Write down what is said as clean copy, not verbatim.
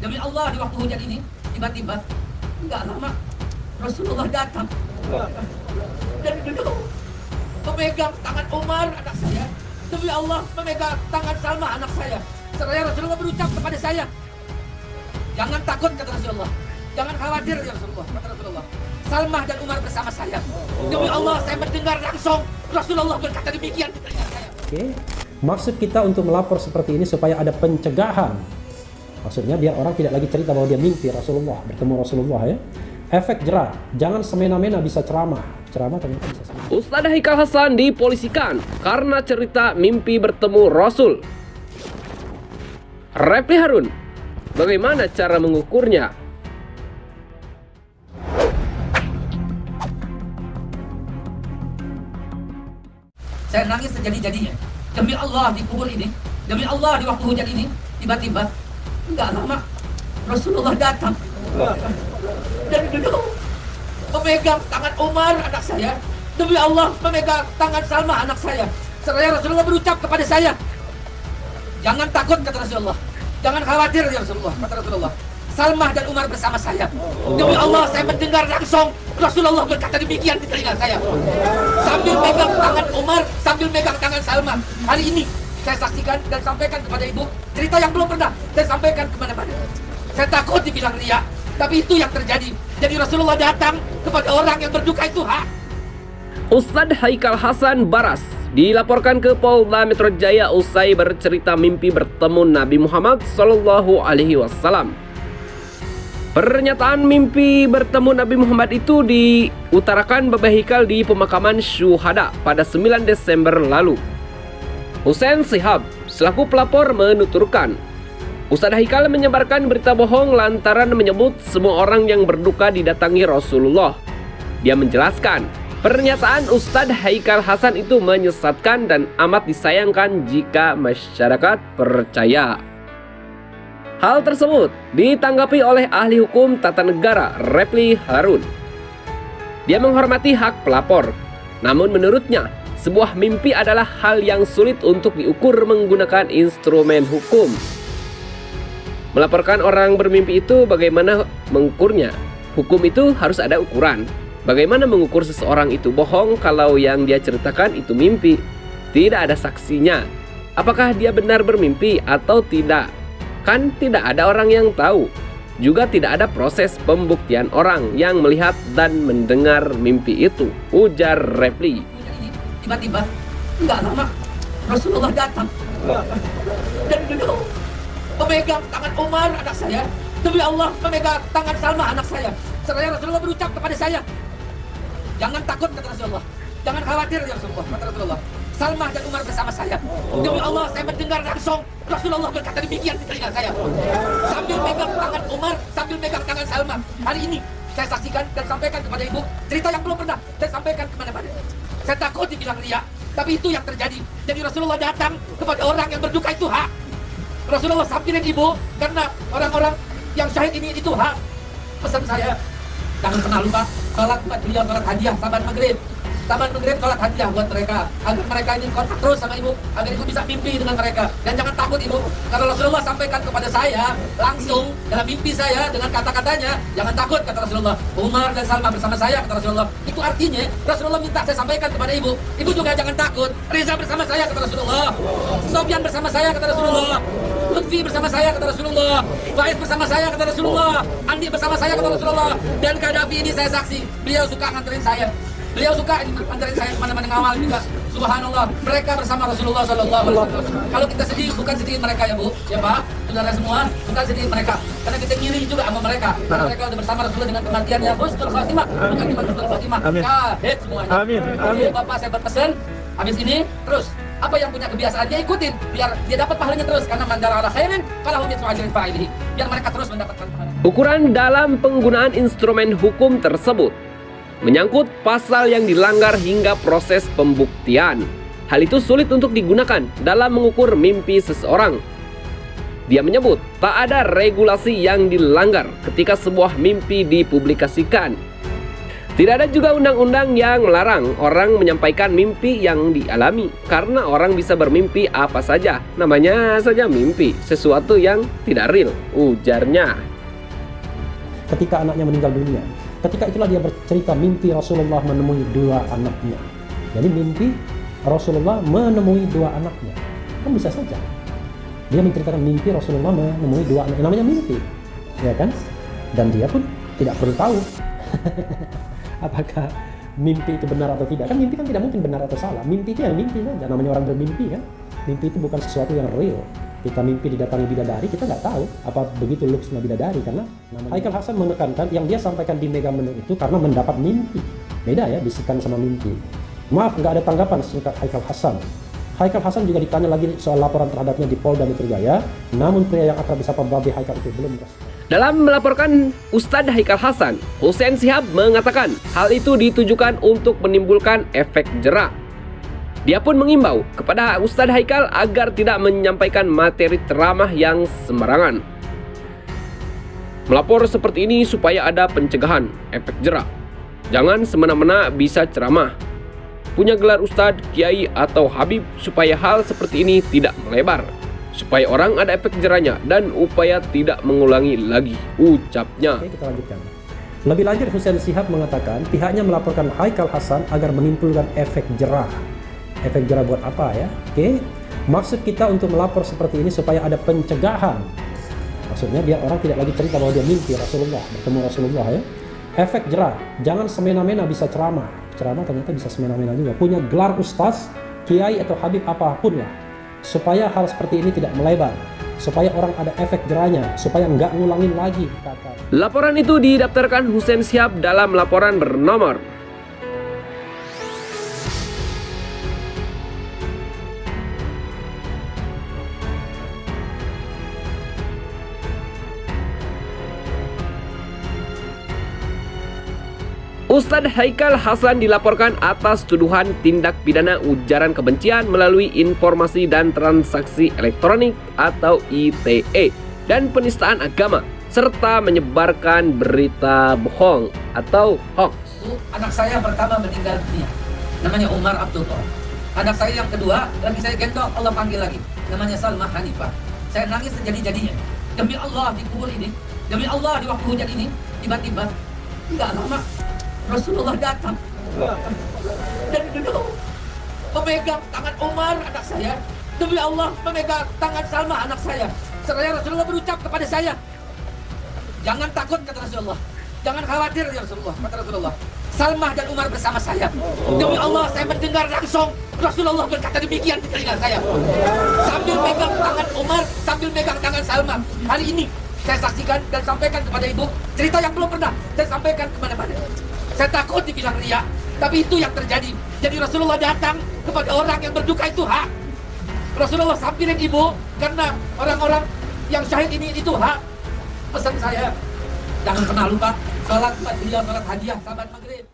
Demi Allah, di waktu hujan ini, tiba-tiba, nggak lama, Rasulullah datang. Dan duduk, memegang tangan Umar, anak saya. Demi Allah, memegang tangan Salma, anak saya. Seraya Rasulullah berucap kepada saya, jangan takut, kata Rasulullah. Jangan khawatir, ya Rasulullah, kata Rasulullah. Salma dan Umar bersama saya. Demi Allah, saya mendengar langsung Rasulullah berkata demikian di telinga saya. Oke. Maksud kita untuk melapor seperti ini supaya ada pencegahan. Maksudnya biar orang tidak lagi cerita bahwa dia mimpi Rasulullah, bertemu Rasulullah ya. Efek jerah, jangan semena-mena bisa ceramah. Ceramah ternyata bisa semena. Ustadz Haikal Hasan dipolisikan karena cerita mimpi bertemu Rasul. Refli Harun, bagaimana cara mengukurnya? Saya nangis sejadi-jadinya. Demi Allah, di kubur ini, demi Allah, di waktu hujan ini, tiba-tiba, nggak lama, Rasulullah datang. Dan duduk, memegang tangan Umar, anak saya. Demi Allah, memegang tangan Salma, anak saya. Seraya Rasulullah berucap kepada saya, jangan takut, kata Rasulullah. Jangan khawatir, ya Rasulullah, kata Rasulullah. Salma dan Umar bersama saya. Demi Allah, saya mendengar langsung Rasulullah berkata demikian di telinga saya. Sambil megang tangan Umar, sambil megang tangan Salma. Hari ini saya saksikan dan sampaikan kepada ibu cerita yang belum pernah saya sampaikan kemana-mana. Saya takut dibilang riya, tapi itu yang terjadi. Jadi Rasulullah datang kepada orang yang berduka itu hak. Ustadz Haikal Hasan Baras dilaporkan ke Polda Metro Jaya usai bercerita mimpi bertemu Nabi Muhammad SAW. Pernyataan mimpi bertemu Nabi Muhammad itu diutarakan Bapak Haikal di pemakaman syuhada pada 9 Desember lalu. Hussein Shihab selaku pelapor menuturkan, Ustadz Haikal menyebarkan berita bohong lantaran menyebut semua orang yang berduka didatangi Rasulullah. Dia menjelaskan, pernyataan Ustadz Haikal Hasan itu menyesatkan dan amat disayangkan jika masyarakat percaya. Hal tersebut ditanggapi oleh ahli hukum tata negara Refli Harun. Dia menghormati hak pelapor, namun menurutnya sebuah mimpi adalah hal yang sulit untuk diukur menggunakan instrumen hukum. Melaporkan orang bermimpi itu bagaimana mengukurnya? Hukum itu harus ada ukuran. Bagaimana mengukur seseorang itu bohong kalau yang dia ceritakan itu mimpi? Tidak ada saksinya. Apakah dia benar bermimpi atau tidak? Kan tidak ada orang yang tahu. Juga tidak ada proses pembuktian orang yang melihat dan mendengar mimpi itu, ujar Refli. Tiba-tiba, nggak lama, Rasulullah datang. Dan duduk, memegang tangan Umar, anak saya. Demi Allah, memegang tangan Salma, anak saya. Seraya Rasulullah berucap kepada saya, jangan takut, kata Rasulullah. Jangan khawatir, ya Rasulullah, kata Rasulullah. Salma dan Umar bersama saya. Demi Allah, saya mendengar langsung Rasulullah berkata demikian di telinga saya. Sambil megang tangan Umar, sambil megang tangan Salma. Hari ini saya saksikan dan sampaikan kepada ibu cerita yang belum pernah saya sampaikan kemana-mana. Saya takut dibilang riya, tapi itu yang terjadi. Jadi Rasulullah datang kepada orang yang berduka itu hak. Rasulullah sampirin ibu karena orang-orang yang syahid ini itu hak. Pesan saya, jangan pernah lupa sholat buat beliau, sholat hadiah saban maghrib. Saban maghrib sholat hadiah buat mereka, agar mereka ini kontak terus sama ibu, agar ibu bisa mimpi dengan mereka. Dan jangan takut ibu, karena Rasulullah sampaikan kepada saya langsung dalam mimpi saya dengan kata-katanya, jangan takut, kata Rasulullah. Umar dan Salma bersama saya, kata Rasulullah. Itu artinya Rasulullah minta saya sampaikan kepada ibu, ibu juga jangan takut. Reza bersama saya, kata Rasulullah. Sofyan bersama saya, kata Rasulullah. Lutfi bersama saya, kata Rasulullah. Faiz bersama saya, kata Rasulullah. Andi bersama saya, kata Rasulullah. Dan Kadafi ini saya saksi, beliau suka nganterin saya. Beliau suka antarin saya kemana-mana ngawal juga. Subhanallah, mereka bersama Rasulullah SAW. Kalau kita sedih, bukan sedihin mereka ya Bu, ya Pak, saudara semua, bukan sedihin mereka. Karena kita ngiri juga sama mereka. Karena mereka udah bersama Rasulullah dengan kematiannya Husnul Khatimah, bukan cuma Husnul Khatimah. Kahit semuanya. Amin. Jadi Bapak saya berpesan, habis ini terus apa yang punya kebiasaan dia ikutin, biar dia dapat pahalanya terus. Karena mandara ala khairin, falahu mithlu ajrin fa'ilihi. Biar mereka terus mendapatkan pahala. Ukuran dalam penggunaan instrumen hukum tersebut menyangkut pasal yang dilanggar hingga proses pembuktian. Hal itu sulit untuk digunakan dalam mengukur mimpi seseorang. Dia menyebut tak ada regulasi yang dilanggar ketika sebuah mimpi dipublikasikan. Tidak ada juga undang-undang yang melarang orang menyampaikan mimpi yang dialami, karena orang bisa bermimpi apa saja, namanya saja mimpi, sesuatu yang tidak real, ujarnya. Ketika anaknya meninggal dunia, ketika itulah dia bercerita mimpi Rasulullah menemui dua anaknya. Jadi mimpi Rasulullah menemui dua anaknya, kan bisa saja dia menceritakan mimpi Rasulullah menemui dua anaknya, namanya mimpi, ya kan? Dan dia pun tidak perlu tahu apakah mimpi itu benar atau tidak. Kan mimpi kan tidak mungkin benar atau salah. Mimpi itu yang mimpi saja. Namanya orang bermimpi kan. Mimpi itu bukan sesuatu yang real. Kita mimpi didatangi bidadari, kita nggak tahu apa begitu looksnya bidadari, karena Haikal Hasan menekankan yang dia sampaikan di Mega Menu itu karena mendapat mimpi. Beda ya, bisikan sama mimpi. Maaf, nggak ada tanggapan singkat Haikal Hasan. Haikal Hasan juga ditanya lagi soal laporan terhadapnya di Polda Metro Jaya, namun pria yang akrab disapa Babe Haikal itu belum respon. Dalam melaporkan Ustadz Haikal Hasan, Hussein Shihab mengatakan hal itu ditujukan untuk menimbulkan efek jera. Dia pun mengimbau kepada Ustadz Haikal agar tidak menyampaikan materi ceramah yang sembarangan. Melapor seperti ini supaya ada pencegahan, efek jera. Jangan semena-mena bisa ceramah, punya gelar Ustadz, Kiai, atau Habib supaya hal seperti ini tidak melebar, supaya orang ada efek jerahnya dan upaya tidak mengulangi lagi, ucapnya. Oke, kita lanjutkan. Lebih lanjut, Hussein Shihab mengatakan pihaknya melaporkan Haikal Hasan agar menimbulkan efek jerah. Efek jerah buat apa ya? Oke, maksud kita untuk melapor seperti ini supaya ada pencegahan. Maksudnya biar orang tidak lagi cerita bahwa dia mimpi Rasulullah, bertemu Rasulullah ya. Efek jerah, jangan semena-mena bisa ceramah. Ceramah ternyata bisa semena-mena juga. Punya gelar ustaz, kiai atau habib apapun lah. Supaya hal seperti ini tidak melebar, supaya orang ada efek jerahnya, supaya nggak ngulangin lagi kata. Laporan itu didaftarkan Hussein Shihab dalam laporan bernomor Ustadz Haikal Hasan dilaporkan atas tuduhan tindak pidana ujaran kebencian melalui informasi dan transaksi elektronik atau ITE dan penistaan agama serta menyebarkan berita bohong atau hoax. Anak saya pertama meninggal dunia, namanya Umar Abdullah. Anak saya yang kedua, lagi saya gendong, Allah panggil lagi, namanya Salma Hanifah. Saya nangis sejadi-jadinya. Demi Allah di kubur ini, demi Allah di waktu hujan ini, tiba-tiba, enggak lama, Rasulullah datang dan duduk memegang tangan Umar anak saya. Demi Allah memegang tangan Salma anak saya. Seraya Rasulullah berucap kepada saya, jangan takut kata Rasulullah, jangan khawatir ya Rasulullah, kata Rasulullah. Salma dan Umar bersama saya. Demi Allah saya mendengar langsung Rasulullah berkata demikian di telinga saya. Sambil megang tangan Umar, sambil megang tangan Salma. Hari ini saya saksikan dan sampaikan kepada ibu cerita yang belum pernah saya sampaikan kemana-mana. Saya takut dibilang riya, tapi itu yang terjadi. Jadi Rasulullah datang kepada orang yang berduka itu hak. Rasulullah sampirin ibu karena orang-orang yang syahid ini itu hak. Pesan saya, jangan pernah lupa sholat beliau, sholat hadiah sahabat maghrib.